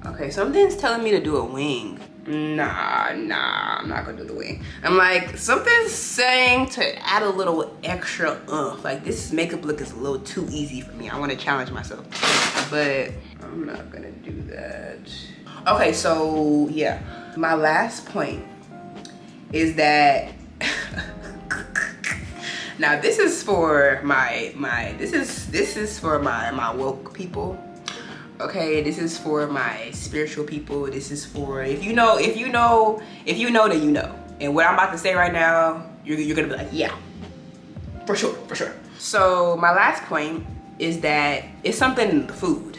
Okay, something's telling me to do a wing. Nah, I'm not gonna do the wing. I'm like, something's saying to add a little extra oomph. Like, this makeup look is a little too easy for me. I wanna challenge myself, but I'm not gonna do that. Okay, so yeah, my last point is that now this is for this is for my woke people. Okay, this is for my spiritual people. This is for, if you know, then you know. And what I'm about to say right now, you're gonna be like, yeah, for sure, for sure. So my last point is that it's something in the food.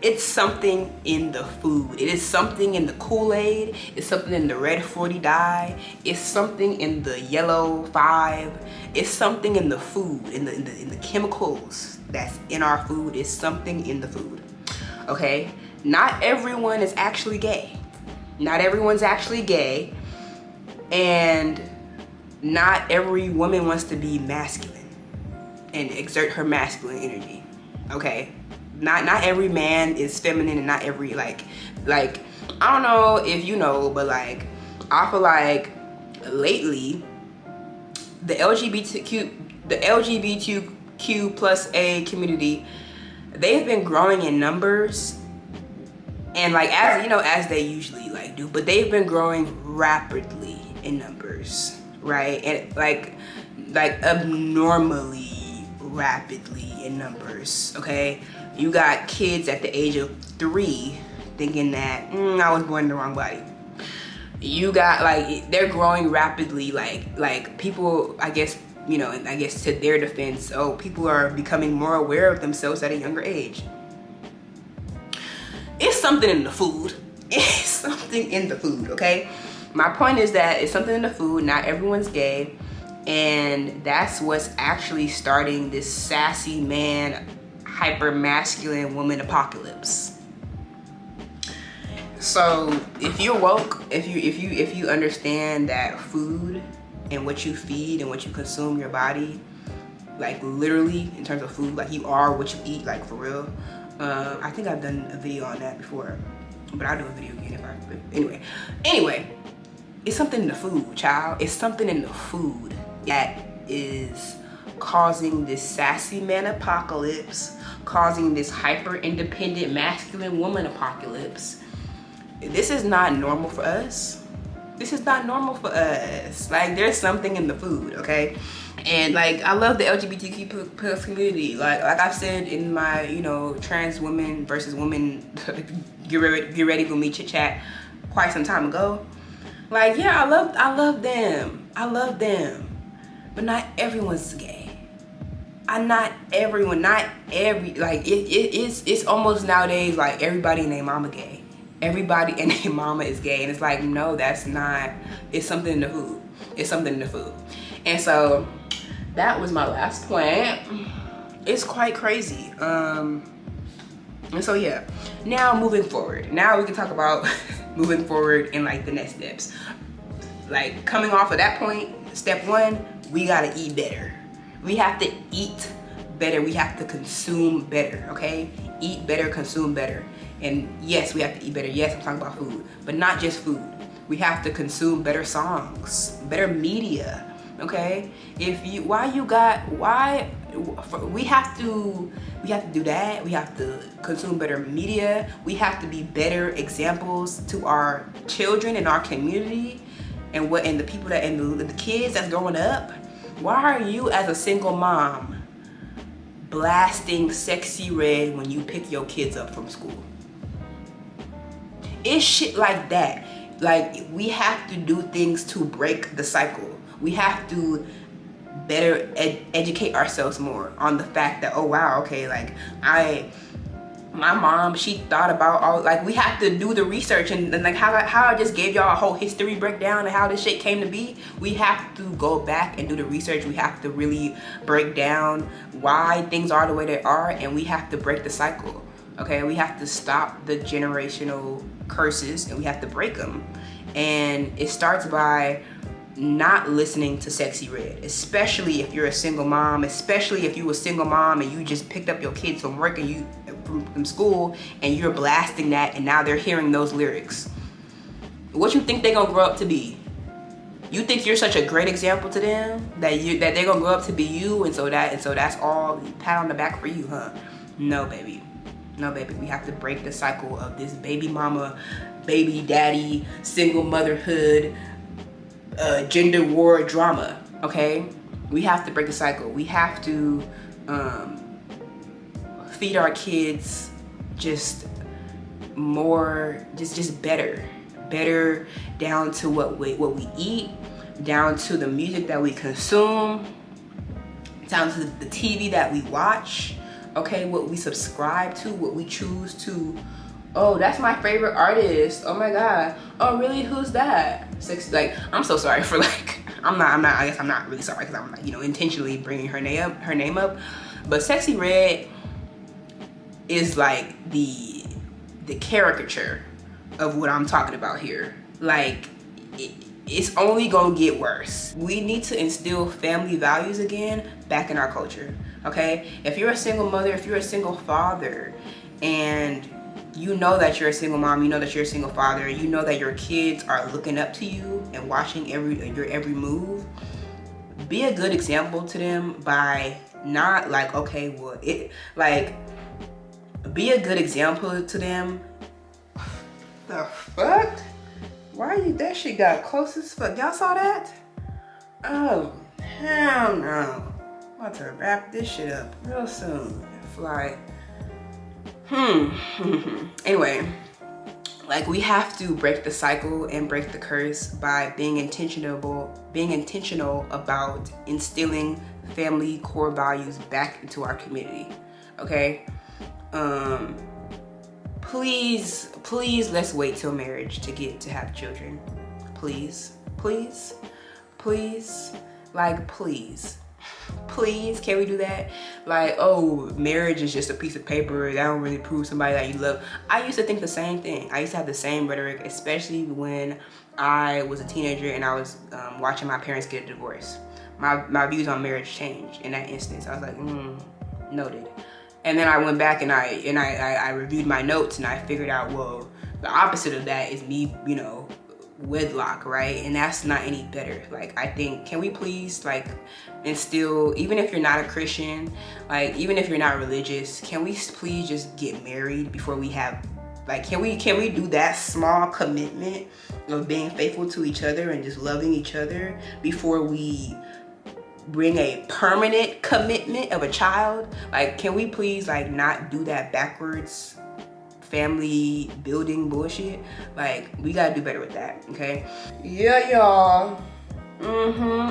It's something in the food. It is something in the Kool-Aid. It's something in the red 40 dye. It's something in the yellow 5. It's something in the food, in the chemicals that's in our food. It's something in the food. Okay? Not everyone is actually gay. Not everyone's actually gay. And not every woman wants to be masculine and exert her masculine energy. Okay? Not every man is feminine, and not every like I don't know if you know, but like I feel like lately the LGBTQ plus A community, they've been growing in numbers, and like, as you know, as they usually like do, but they've been growing rapidly in numbers, right? And like abnormally rapidly in numbers. Okay, you got kids at the age of 3 thinking that I was born in the wrong body. You got like, they're growing rapidly, like people, I guess, you know, and I guess to their defense, people are becoming more aware of themselves at a younger age. It's something in the food. It's something in the food, okay? My point is that it's something in the food. Not everyone's gay, and that's what's actually starting this sassy man, hyper masculine woman apocalypse. So if you're woke, if you understand that food and what you feed and what you consume your body, like literally in terms of food, like you are what you eat, like for real. I think I've done a video on that before, but I'll do a video again anyway, it's something in the food, child. It's something in the food that is causing this sassy man apocalypse, causing this hyper independent masculine woman apocalypse. This is not normal for us. This is not normal for us. Like, there's something in the food, okay? And like, I love the LGBTQ plus community. Like I've said in my, you know, trans women versus women get ready for me chit chat quite some time ago. Like, yeah, I love them. I love them. But not everyone's gay. Not every, like it's almost nowadays like everybody and their mama gay. Everybody and their mama is gay, and it's like, no, that's not. It's something in the food. It's something in the food. And so that was my last point. It's quite crazy. And so yeah, now moving forward. Now we can talk about moving forward and like the next steps. Like, coming off of that point, step 1, we gotta eat better. We have to eat better. We have to consume better, okay? Eat better, consume better. And yes, we have to eat better. Yes, I'm talking about food, but not just food. We have to consume better songs, better media, okay? We have to do that. We have to consume better media. We have to be better examples to our children in our community, and the people and the kids that's growing up. Why are you, as a single mom, blasting Sexy Red when you pick your kids up from school? It's shit like that. Like, we have to do things to break the cycle. We have to better educate ourselves more on the fact that, oh wow, okay, like my mom, she thought about all, like, we have to do the research, and like how I just gave y'all a whole history breakdown of how this shit came to be. We have to go back and do the research. We have to really break down why things are the way they are, and we have to break the cycle. Okay, we have to stop the generational curses, and we have to break them. And it starts by not listening to Sexy Red, especially if you're a single mom, especially if you were a single mom and you just picked up your kids from work and you from school, and you're blasting that, and now they're hearing those lyrics. What you think they're gonna grow up to be? You think you're such a great example to them that they're gonna grow up to be you, and so that's all pat on the back for you, huh? No, baby. No, baby, we have to break the cycle of this baby mama, baby daddy, single motherhood, gender war drama, okay? We have to break the cycle. We have to feed our kids just more, just better down to what we eat, down to the music that we consume, down to the TV that we watch, okay, what we subscribe to, what we choose to. Oh, that's my favorite artist. Oh my God. Oh really? Who's that? Like, I'm so sorry for like, I guess I'm not really sorry because I'm like, you know, intentionally bringing her name up. But Sexy Red is like the caricature of what I'm talking about here. Like, it's only gonna get worse. We need to instill family values again back in our culture, okay? If you're a single mother, if you're a single father, and you know that you're a single mom, you know that you're a single father, you know that your kids are looking up to you and watching your every move, be a good example to them by not like, okay, well, be a good example to them. The fuck? Why that shit got close as fuck? Y'all saw that? Oh, hell no. I'm about to wrap this shit up real soon. Fly. Anyway, like, we have to break the cycle and break the curse by being intentional about instilling family core values back into our community, okay? Please let's wait till marriage to have children. Please, like, please, can we do that? Like, oh, marriage is just a piece of paper, that don't really prove somebody that you love. I used to think the same thing. I used to have the same rhetoric, especially when I was a teenager and I was watching my parents get a divorce. My views on marriage changed in that instance. I was like, noted. And then I went back and I reviewed my notes and I figured out, well, the opposite of that is me, you know, wedlock, right? And that's not any better. Like, I think, can we please like instill, even if you're not a Christian, like, even if you're not religious, can we please just get married before we have, like, can we do that small commitment of being faithful to each other and just loving each other before we bring a permanent commitment of a child? Like, can we please like not do that backwards family building bullshit? Like, we gotta do better with that, okay? Yeah, y'all.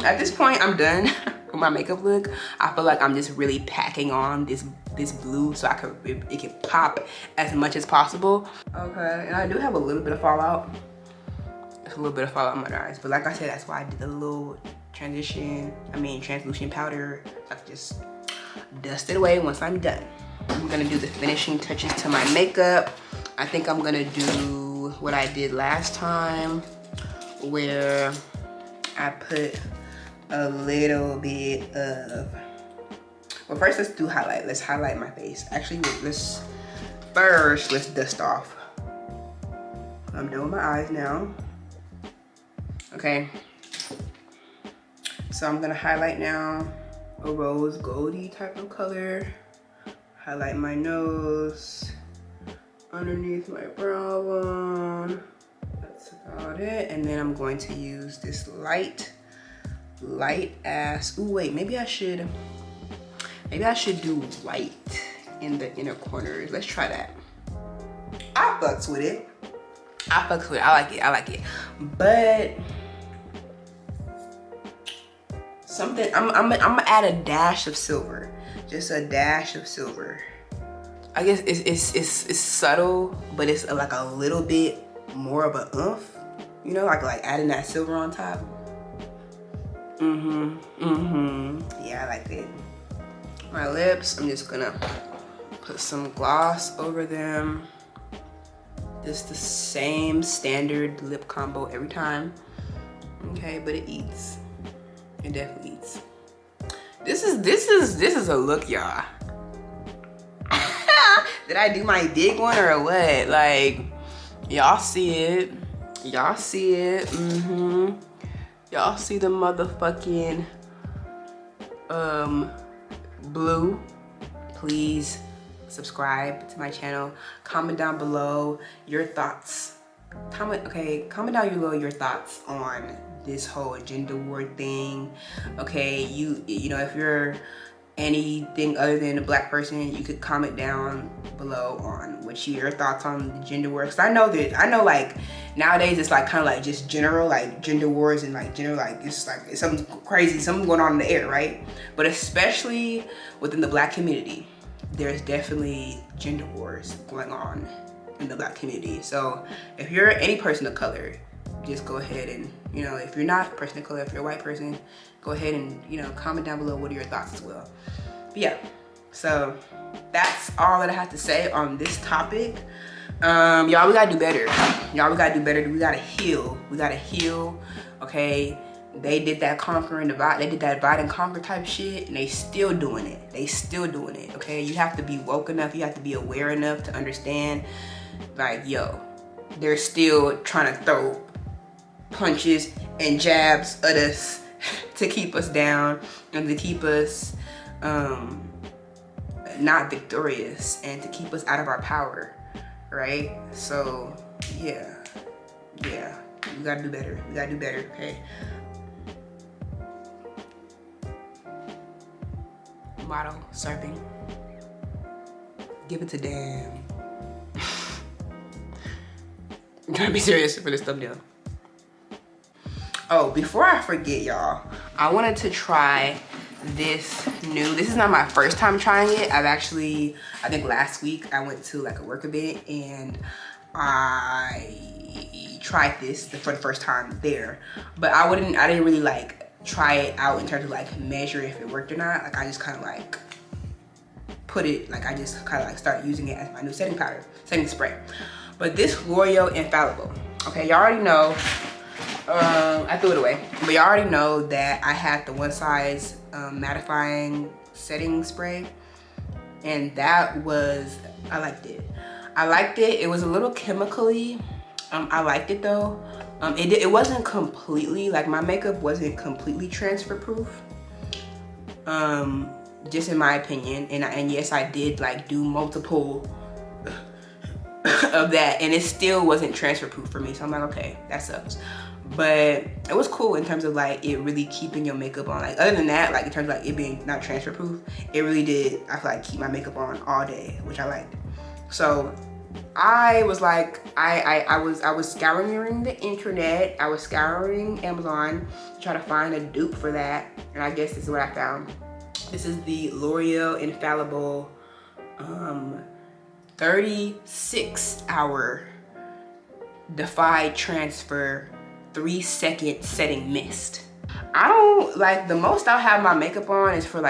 At this point, I'm done with my makeup look. I feel like I'm just really packing on this blue so it can pop as much as possible. Okay, and I do have a little bit of fallout. There's a little bit of fallout in my eyes, but like I said, that's why I did a little translucent powder. I can just dust it away once I'm done. I'm gonna do the finishing touches to my makeup. I think I'm gonna do what I did last time, where I put a little bit of, well, first let's do highlight. Let's highlight my face. Actually, let's dust off. I'm done with my eyes now. Okay. So I'm gonna highlight now, a rose goldy type of color. Highlight my nose, underneath my brow bone. That's about it. And then I'm going to use this light ass, ooh wait, maybe I should do white in the inner corners. Let's try that. I fucks with it. I like it. But something, I'm gonna add a dash of silver. Just a dash of silver. I guess it's subtle, but it's like a little bit more of a oomph. You know, like adding that silver on top. Yeah, I like it. My lips, I'm just gonna put some gloss over them. Just the same standard lip combo every time. Okay, but it eats. It definitely eats. This is a look, y'all. Did I do my big one or what? Like, y'all see it. Y'all see it. Y'all see the motherfucking blue. Please subscribe to my channel, comment down below your thoughts. Comment down below your thoughts on this whole gender war thing. Okay, you know, if you're anything other than a black person, you could comment down below on what your thoughts on the gender war. Cause I know like nowadays it's like kind of like just general like gender wars and like general like it's something crazy, something going on in the air, right? But especially within the black community, there's definitely gender wars going on in the black community. So if you're any person of color, just go ahead and, you know, if you're not a person of color, if you're a white person, go ahead and, you know, comment down below what are your thoughts as well. But yeah, so that's all that I have to say on this topic. Y'all, we gotta do better. Y'all, we gotta do better. We gotta heal. We gotta heal, okay? They did that they did that divide and conquer type shit, and they still doing it. They still doing it, okay? You have to be woke enough, you have to be aware enough to understand, like, yo, they're still trying to throw punches and jabs at us to keep us down and to keep us not victorious and to keep us out of our power, right? So yeah, we gotta do better. We gotta do better, okay? Motto, surfing. Give it to damn. I'm trying to be serious for this thumbnail. Oh, before I forget, y'all, I wanted to try this is not my first time trying it. I think last week I went to like a work event and I tried this for the first time there, but I didn't really like try it out in terms of like measure if it worked or not. Like I just kind of like started using it as my new setting spray. But this L'Oreal Infallible, okay, y'all already know, I threw it away, but y'all already know that I had the one size mattifying setting spray, and I liked it. It was a little chemically. I liked it though. It wasn't completely, like my makeup wasn't completely transfer proof, just in my opinion. And yes, I did like do multiple of that, and it still wasn't transfer proof for me. So I'm like, okay, that sucks. But it was cool in terms of like it really keeping your makeup on. Like other than that, like in terms of like it being not transfer proof, it really did, I feel like, keep my makeup on all day, which I liked. So I was like, I was scouring the internet, I was scouring Amazon to try to find a dupe for that, and I guess this is what I found. This is the L'Oreal Infallible 36-hour Defy Transfer 3-second setting mist. I don't like, the most I'll have my makeup on is for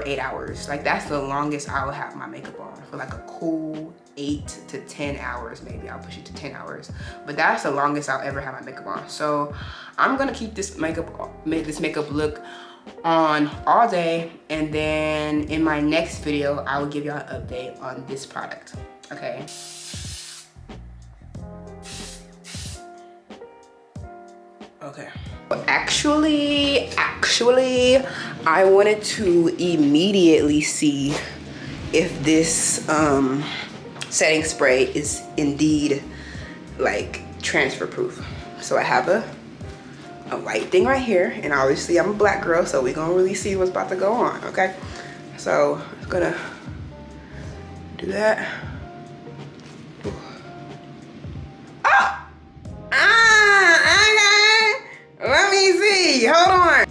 8 hours. Like that's the longest I'll have my makeup on, for like a cool 8 to 10 hours. Maybe I'll push it to 10 hours, but that's the longest I'll ever have my makeup on. So I'm gonna keep this makeup look on all day, and then in my next video I will give y'all an update on this product, okay? Okay. Actually, I wanted to immediately see if this setting spray is indeed like transfer proof. So I have a white thing right here, and obviously I'm a black girl, so we're gonna really see what's about to go on, okay? So I'm gonna do that. Let me see, hold on.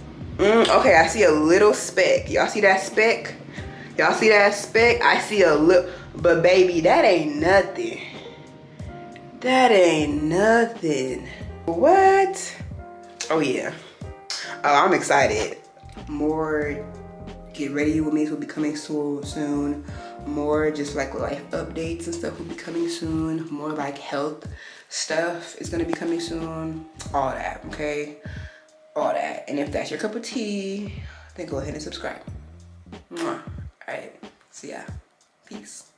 Okay, I see a little speck. Y'all see that speck? Y'all see that speck? I see a little, but baby, that ain't nothing. That ain't nothing. What? Oh yeah. Oh, I'm excited. More Get Ready With Me will be coming soon. More just like life updates and stuff will be coming soon. More like health stuff is gonna be coming soon. All that, okay? All that. And if that's your cup of tea, then go ahead and subscribe. All right, see ya. Peace.